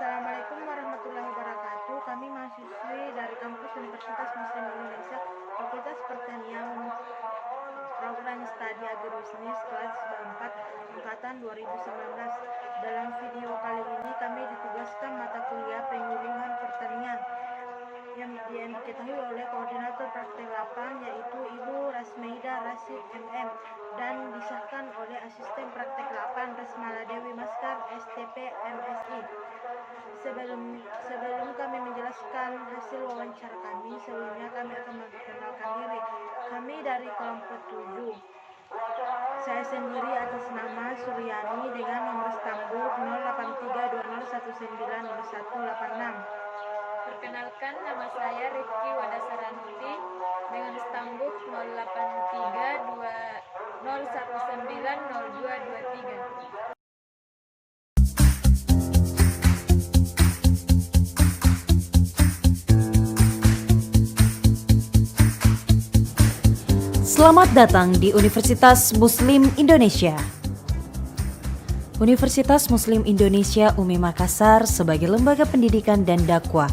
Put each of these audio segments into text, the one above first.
Assalamualaikum warahmatullahi wabarakatuh. Kami mahasiswi dari kampus Universitas Muslim Indonesia, Fakultas Pertanian, Program Studi Agribisnis kelas 4 angkatan 2019. Dalam video kali ini kami ditugaskan mata kuliah penyuluhan pertanian yang diketahui oleh koordinator praktek lapangan yaitu Ibu Rasmeida Rasid MM dan disahkan oleh asisten praktek lapangan Resmala Dewi Maskar STP MSI. Sebelum kami menjelaskan hasil wawancara kami, sebelumnya kami akan memperkenalkan diri. Kami dari kelompok 7. Saya sendiri atas nama Suryani dengan nomor stambul 08320190186. Perkenalkan, nama saya Rifki Wadasaranti dengan stambuk 08320190223. Selamat datang di Universitas Muslim Indonesia. Universitas Muslim Indonesia UMI Makassar sebagai lembaga pendidikan dan dakwah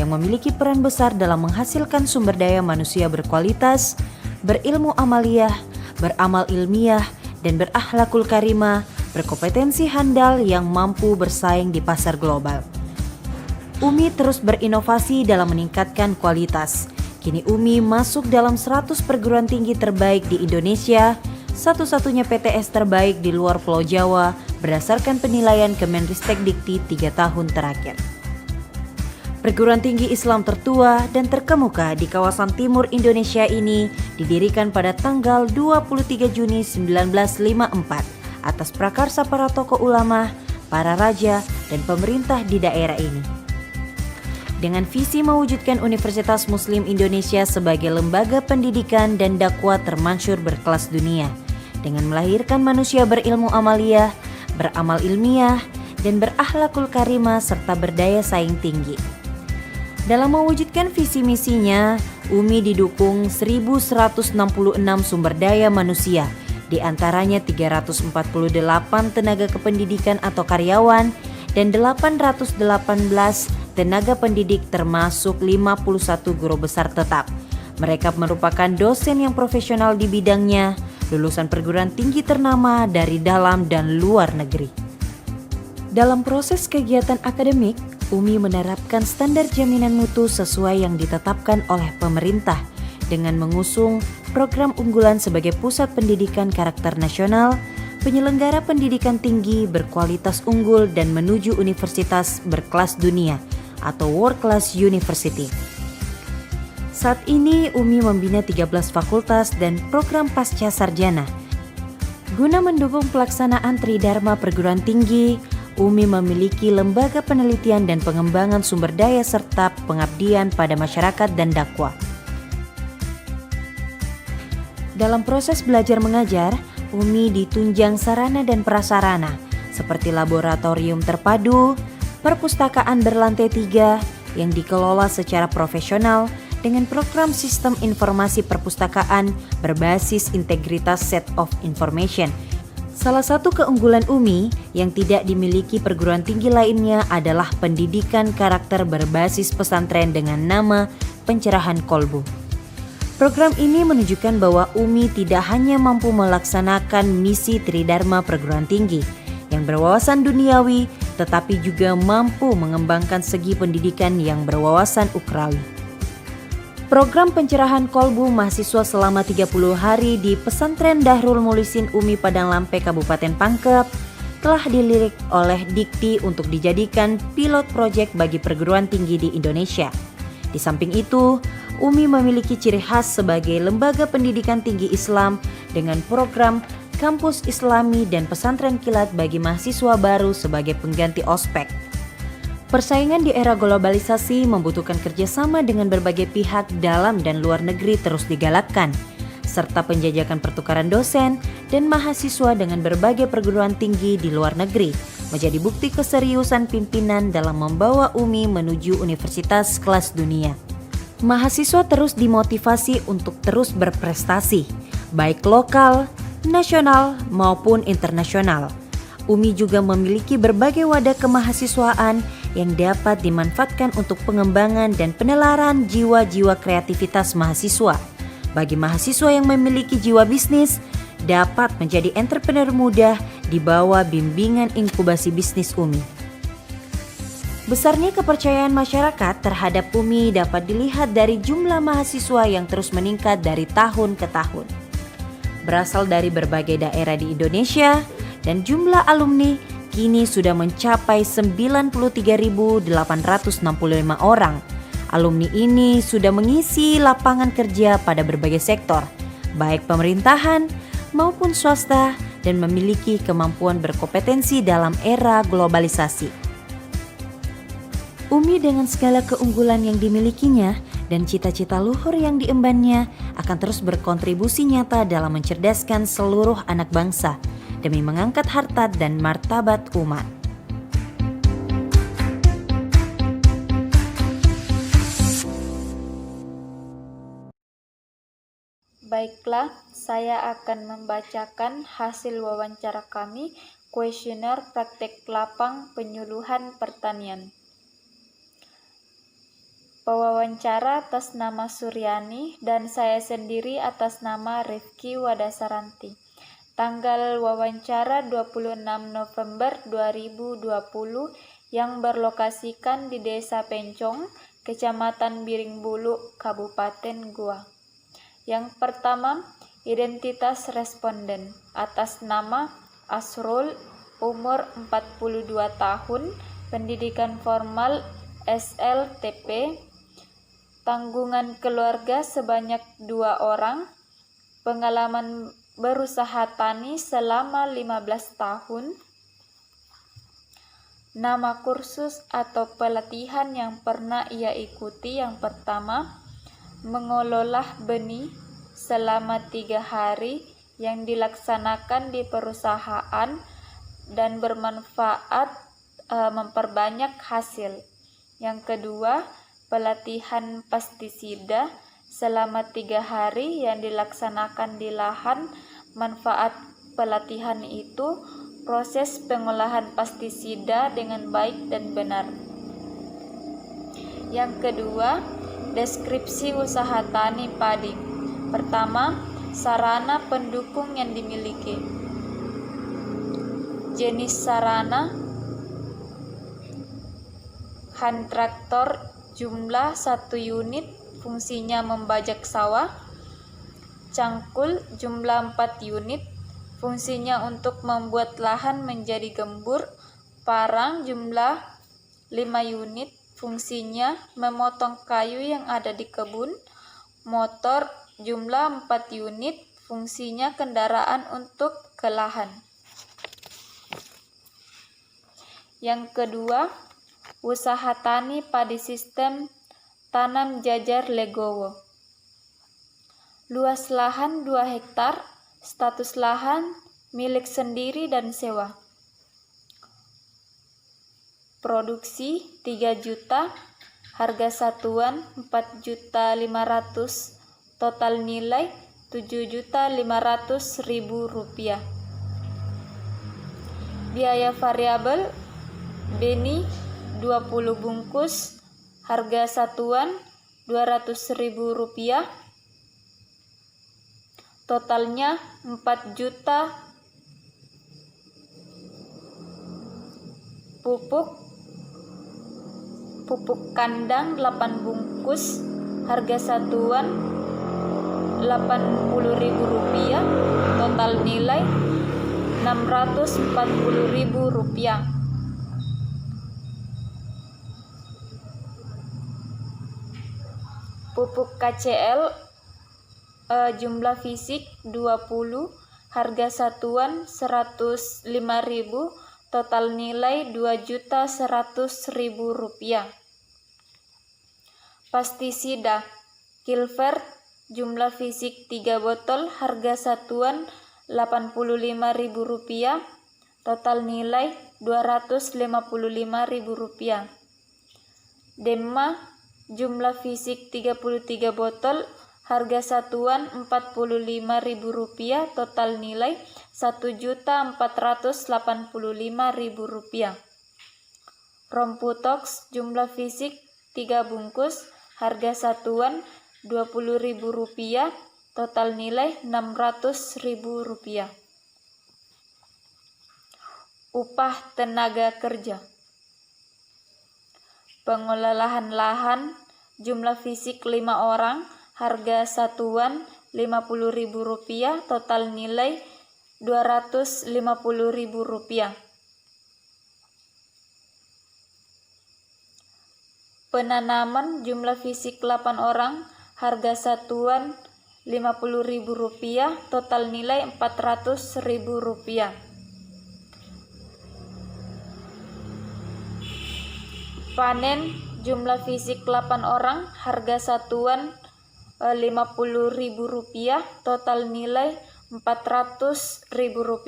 yang memiliki peran besar dalam menghasilkan sumber daya manusia berkualitas, berilmu amaliyah, beramal ilmiah, dan berakhlakul karimah, berkompetensi handal yang mampu bersaing di pasar global. UMI terus berinovasi dalam meningkatkan kualitas. Kini UMI masuk dalam 100 perguruan tinggi terbaik di Indonesia, satu-satunya PTS terbaik di luar Pulau Jawa berdasarkan penilaian Kemenristek Dikti 3 tahun terakhir. Perguruan tinggi Islam tertua dan terkemuka di kawasan timur Indonesia ini didirikan pada tanggal 23 Juni 1954 atas prakarsa para tokoh ulama, para raja, dan pemerintah di daerah ini. Dengan visi mewujudkan Universitas Muslim Indonesia sebagai lembaga pendidikan dan dakwah termasyhur berkelas dunia, dengan melahirkan manusia berilmu amaliyah, beramal ilmiah, dan berakhlakul karimah serta berdaya saing tinggi. Dalam mewujudkan visi misinya, UMI didukung 1.166 sumber daya manusia, di antaranya 348 tenaga kependidikan atau karyawan dan 818 tenaga pendidik termasuk 51 guru besar tetap. Mereka merupakan dosen yang profesional di bidangnya, lulusan perguruan tinggi ternama dari dalam dan luar negeri. Dalam proses kegiatan akademik, UMI menerapkan standar jaminan mutu sesuai yang ditetapkan oleh pemerintah dengan mengusung program unggulan sebagai pusat pendidikan karakter nasional, penyelenggara pendidikan tinggi berkualitas unggul dan menuju universitas berkelas dunia atau World Class University. Saat ini UMI membina 13 fakultas dan program pasca sarjana. Guna mendukung pelaksanaan Tridharma perguruan tinggi, UMI memiliki lembaga penelitian dan pengembangan sumber daya serta pengabdian pada masyarakat dan dakwah. Dalam proses belajar mengajar, UMI ditunjang sarana dan prasarana seperti laboratorium terpadu, perpustakaan berlantai 3 yang dikelola secara profesional dengan program sistem informasi perpustakaan berbasis integritas set of information. Salah satu keunggulan UMI yang tidak dimiliki perguruan tinggi lainnya adalah pendidikan karakter berbasis pesantren dengan nama Pencerahan Kolbu. Program ini menunjukkan bahwa UMI tidak hanya mampu melaksanakan misi Tridharma perguruan tinggi yang berwawasan duniawi, tetapi juga mampu mengembangkan segi pendidikan yang berwawasan ukrawi. Program Pencerahan Kolbu mahasiswa selama 30 hari di Pesantren Dahrul Mulisin UMI Padang Lampe Kabupaten Pangkep telah dilirik oleh Dikti untuk dijadikan pilot proyek bagi perguruan tinggi di Indonesia. Di samping itu, UMI memiliki ciri khas sebagai lembaga pendidikan tinggi Islam dengan program Kampus Islami dan pesantren kilat bagi mahasiswa baru sebagai pengganti ospek. Persaingan di era globalisasi membutuhkan kerjasama dengan berbagai pihak dalam dan luar negeri terus digalakkan, serta penjajakan pertukaran dosen dan mahasiswa dengan berbagai perguruan tinggi di luar negeri menjadi bukti keseriusan pimpinan dalam membawa UMI menuju universitas kelas dunia. Mahasiswa terus dimotivasi untuk terus berprestasi, baik lokal, nasional maupun internasional. UMI juga memiliki berbagai wadah kemahasiswaan yang dapat dimanfaatkan untuk pengembangan dan penelaran jiwa-jiwa kreativitas mahasiswa. Bagi mahasiswa yang memiliki jiwa bisnis, dapat menjadi entrepreneur muda di bawah bimbingan inkubasi bisnis UMI. Besarnya kepercayaan masyarakat terhadap UMI dapat dilihat dari jumlah mahasiswa yang terus meningkat dari tahun ke tahun. Berasal dari berbagai daerah di Indonesia dan jumlah alumni kini sudah mencapai 93.865 orang. Alumni ini sudah mengisi lapangan kerja pada berbagai sektor, baik pemerintahan maupun swasta, dan memiliki kemampuan berkompetensi dalam era globalisasi. UMI dengan segala keunggulan yang dimilikinya dan cita-cita luhur yang diembannya akan terus berkontribusi nyata dalam mencerdaskan seluruh anak bangsa demi mengangkat harta dan martabat umat. Baiklah, saya akan membacakan hasil wawancara kami, kuesioner praktek lapang penyuluhan pertanian. Pewawancara atas nama Suryani dan saya sendiri atas nama Rifki Wadasaranti. Tanggal wawancara 26 November 2020 yang berlokasikan di Desa Pencong, Kecamatan Biringbulu, Kabupaten Goa. Yang pertama, identitas responden atas nama Asrul, umur 42 tahun, pendidikan formal SLTP, tanggungan keluarga sebanyak 2 orang, pengalaman berusaha tani selama 15 tahun, nama kursus atau pelatihan yang pernah ia ikuti yang pertama, mengolah benih selama 3 hari yang dilaksanakan di perusahaan dan bermanfaat memperbanyak hasil. Yang kedua, pelatihan pestisida selama 3 hari yang dilaksanakan di lahan. Manfaat pelatihan itu proses pengolahan pestisida dengan baik dan benar. Yang kedua, deskripsi usaha tani padi. Pertama, sarana pendukung yang dimiliki. Jenis sarana: hand traktor jumlah 1 unit, fungsinya membajak sawah. Cangkul jumlah 4 unit, fungsinya untuk membuat lahan menjadi gembur. Parang jumlah 5 unit, fungsinya memotong kayu yang ada di kebun. Motor jumlah 4 unit, fungsinya kendaraan untuk ke lahan. Yang kedua, usaha tani padi sistem tanam jajar legowo. Luas lahan 2 hektar, status lahan milik sendiri dan sewa. Produksi 3 juta, harga satuan 4.500.000, total nilai 7.500.000 rupiah. Biaya variabel benih 20 bungkus, harga satuan 200.000 rupiah, totalnya 4 juta. Pupuk kandang 8 bungkus, harga satuan 80.000 rupiah, total nilai 640.000 rupiah. Pupuk KCL jumlah fisik 20, harga satuan 105.000, total nilai 2.100.000 rupiah. Pestisida Kilvert jumlah fisik 3 botol, harga satuan 85.000 rupiah, total nilai 255.000 rupiah. Demma jumlah fisik 33 botol, harga satuan 45.000 rupiah, total nilai 1.485.000 rupiah. Romputox jumlah fisik 3 bungkus, harga satuan Rp20.000, total nilai Rp600.000. Upah tenaga kerja. Pengolahan lahan jumlah fisik 5 orang, harga satuan Rp50.000, total nilai Rp250.000. Penanaman jumlah fisik 8 orang, harga satuan Rp50.000, total nilai Rp400.000. Panen jumlah fisik 8 orang, harga satuan Rp50.000, total nilai Rp400.000.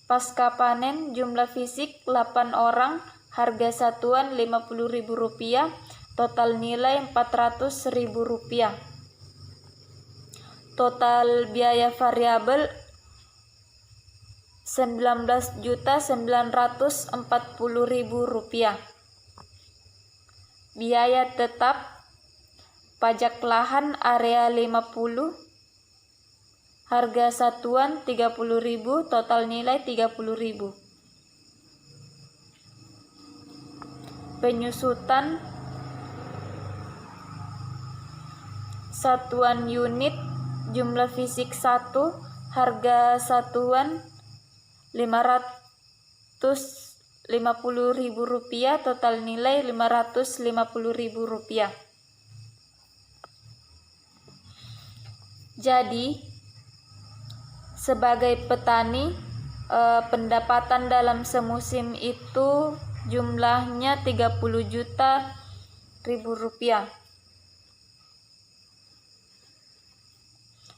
Pasca panen jumlah fisik 8 orang, harga satuan Rp50.000, total nilai Rp400.000. Total biaya variabel Rp19.940.000. Biaya tetap pajak lahan area 50, harga satuan Rp30.000, total nilai Rp30.000. Penyusutan satuan unit jumlah fisik 1, harga satuan Rp550.000, total nilai Rp550.000. Jadi sebagai petani, pendapatan dalam semusim itu jumlahnya Rp30 juta.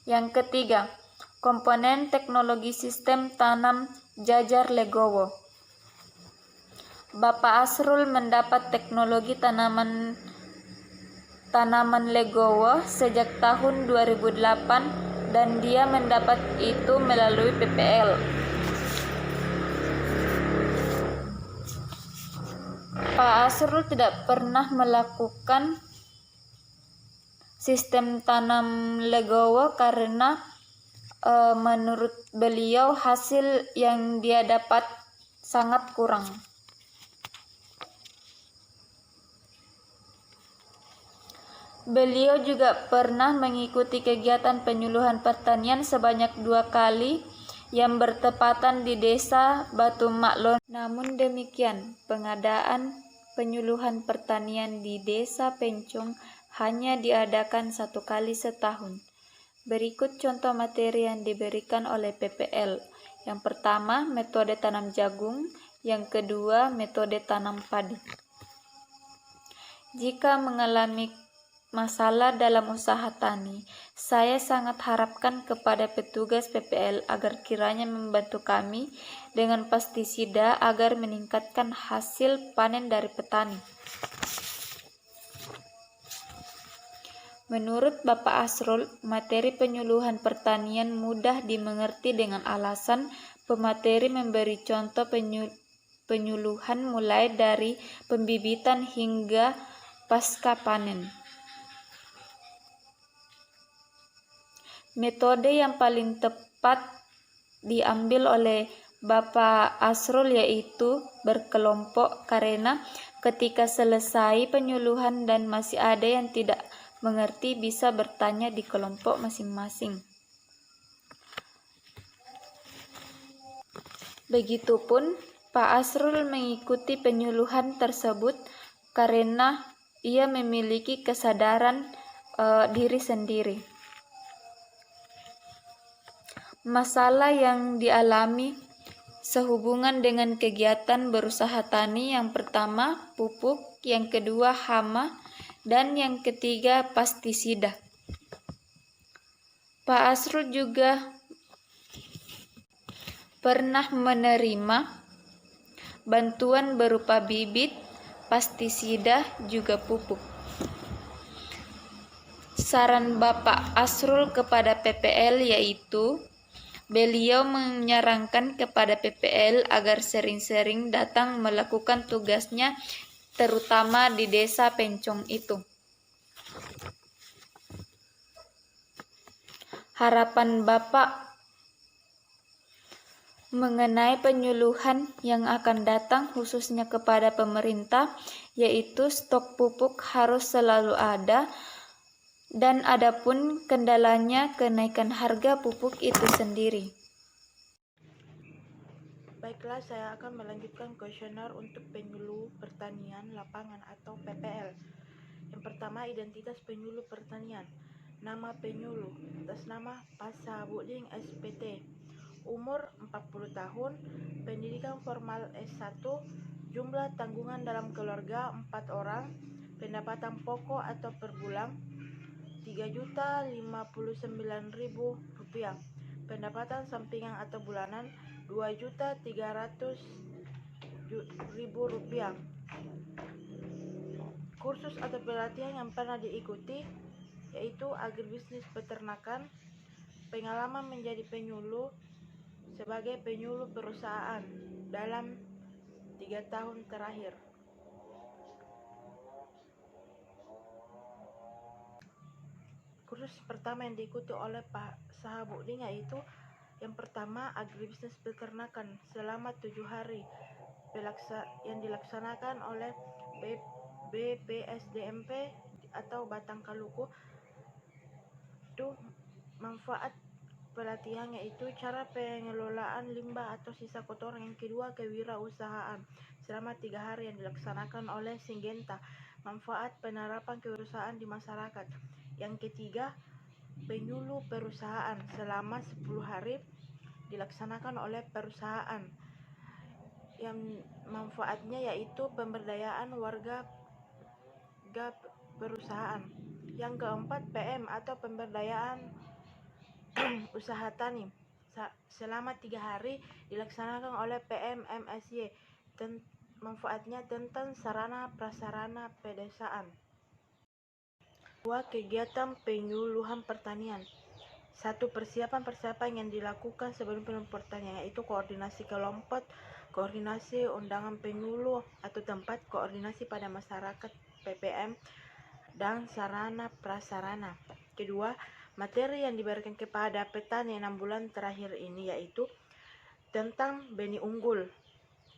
Yang ketiga, komponen teknologi sistem tanam Jajar Legowo. Bapak Asrul mendapat teknologi tanaman Legowo sejak tahun 2008 dan dia mendapat itu melalui PPL. Pak Asrul tidak pernah melakukan sistem tanam Legowo karena menurut beliau hasil yang dia dapat sangat kurang. Beliau juga pernah mengikuti kegiatan penyuluhan pertanian sebanyak 2 kali yang bertepatan di desa Batu Maklon. Namun demikian, pengadaan penyuluhan pertanian di desa Pencong hanya diadakan 1 kali setahun. Berikut contoh materi yang diberikan oleh PPL. Yang pertama, metode tanam jagung. Yang kedua, metode tanam padi. Jika mengalami masalah dalam usaha tani, saya sangat harapkan kepada petugas PPL agar kiranya membantu kami dengan pestisida agar meningkatkan hasil panen dari petani. Menurut Bapak Asrul, materi penyuluhan pertanian mudah dimengerti dengan alasan pemateri memberi contoh penyuluhan mulai dari pembibitan hingga pasca panen. Metode yang paling tepat diambil oleh Bapak Asrul yaitu berkelompok, karena ketika selesai penyuluhan dan masih ada yang tidak mengerti bisa bertanya di kelompok masing-masing. Begitupun Pak Asrul mengikuti penyuluhan tersebut karena ia memiliki kesadaran diri sendiri. Masalah yang dialami sehubungan dengan kegiatan berusaha tani, yang pertama pupuk, yang kedua hama, dan yang ketiga pestisida. Pak Asrul juga pernah menerima bantuan berupa bibit, pestisida, juga pupuk. Saran Bapak Asrul kepada PPL yaitu Beliau menyarankan kepada PPL agar sering-sering datang melakukan tugasnya, terutama di desa Pencong itu. Harapan Bapak mengenai penyuluhan yang akan datang khususnya kepada pemerintah, yaitu stok pupuk harus selalu ada, dan adapun kendalanya kenaikan harga pupuk itu sendiri. Baiklah, saya akan melanjutkan kuesioner untuk penyuluh pertanian lapangan atau PPL. Yang pertama, identitas penyuluh pertanian. Nama penyuluh atas nama Pasabuding SPT. Umur 40 tahun, pendidikan formal S1, jumlah tanggungan dalam keluarga 4 orang, pendapatan pokok atau per bulan Rp3.059.000, pendapatan sampingan atau bulanan Rp2.300.000. Kursus atau pelatihan yang pernah diikuti yaitu agribisnis peternakan, pengalaman menjadi penyuluh sebagai penyuluh perusahaan dalam 3 tahun terakhir. Kursus pertama yang diikuti oleh Pak Sahabudin yaitu yang pertama agribisnis peternakan selama 7 hari yang dilaksanakan oleh BPSDMP atau Batang Kaluku. Itu manfaat pelatihan yaitu cara pengelolaan limbah atau sisa kotoran. Yang kedua, kewirausahaan selama 3 hari yang dilaksanakan oleh Singgenta, manfaat penerapan kewirausahaan di masyarakat. Yang ketiga, penyuluh perusahaan selama 10 hari dilaksanakan oleh perusahaan, yang manfaatnya yaitu pemberdayaan warga perusahaan. Yang keempat, PM atau pemberdayaan usaha tani selama 3 hari dilaksanakan oleh PMMSY. Manfaatnya tentang sarana prasarana pedesaan. 2. Kegiatan penyuluhan pertanian. 1. Persiapan yang dilakukan sebelum penyuluhan pertanian yaitu koordinasi kelompok, koordinasi undangan penyuluh atau tempat, koordinasi pada masyarakat PPM, dan sarana prasarana. Kedua, materi yang diberikan kepada petani 6 bulan terakhir ini yaitu tentang benih unggul,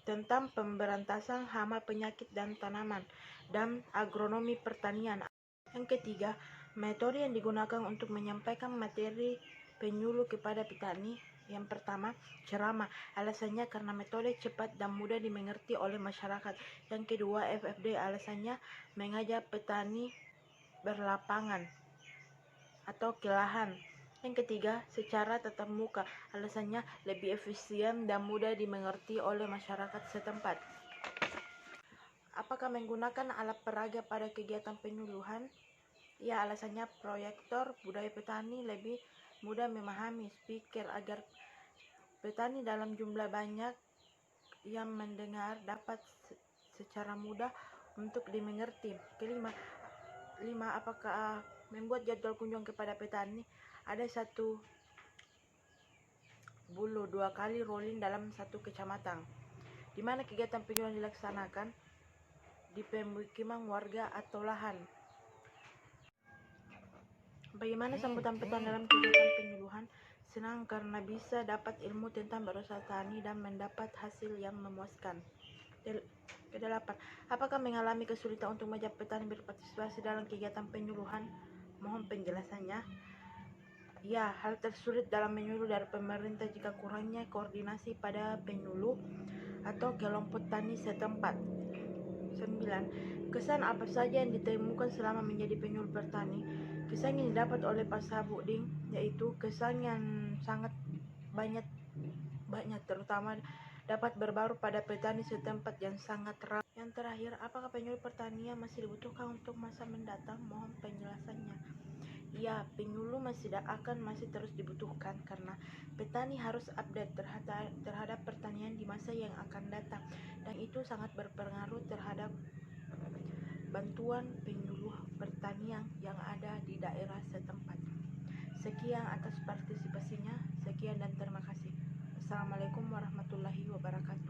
tentang pemberantasan hama penyakit dan tanaman, dan agronomi pertanian. Yang ketiga, metode yang digunakan untuk menyampaikan materi penyuluh kepada petani. Yang pertama, ceramah. Alasannya karena metode cepat dan mudah dimengerti oleh masyarakat. Yang kedua, FFD. Alasannya mengajak petani berlapangan atau kelahan. Yang ketiga, secara tatap muka. Alasannya lebih efisien dan mudah dimengerti oleh masyarakat setempat. Apakah menggunakan alat peraga pada kegiatan penyuluhan? Ya, alasannya proyektor budaya petani lebih mudah memahami speaker agar petani dalam jumlah banyak yang mendengar dapat secara mudah untuk dimengerti. Kelima, apakah membuat jadwal kunjungan kepada petani? Ada 1 2 kali rolling dalam 1 kecamatan. Di mana kegiatan penyuluhan dilaksanakan? Di pemukiman warga atau lahan. Bagaimana sambutan petani dalam kegiatan penyuluhan? Senang karena bisa dapat ilmu tentang berusaha tani dan mendapat hasil yang memuaskan. Kedelapan, apakah mengalami kesulitan untuk mengajak petani berpartisipasi dalam kegiatan penyuluhan? Mohon penjelasannya. Ya, hal tersulit dalam menyuluh dari pemerintah jika kurangnya koordinasi pada penyuluh atau kelompok tani setempat. 9. Kesan apa saja yang ditemukan selama menjadi penyuluh petani? Kesan yang didapat oleh Pak Sabudin yaitu kesan yang sangat banyak, terutama dapat berbaru pada petani setempat yang sangat ramah. Yang terakhir, apakah penyuluh pertanian masih dibutuhkan untuk masa mendatang? Mohon penjelasannya. Ya, penyuluh masih terus dibutuhkan karena petani harus update terhadap pertanian di masa yang akan datang, dan itu sangat berpengaruh terhadap bantuan penyuluh pertanian yang ada di daerah setempat. Sekian atas partisipasinya. Sekian dan terima kasih. Assalamualaikum warahmatullahi wabarakatuh.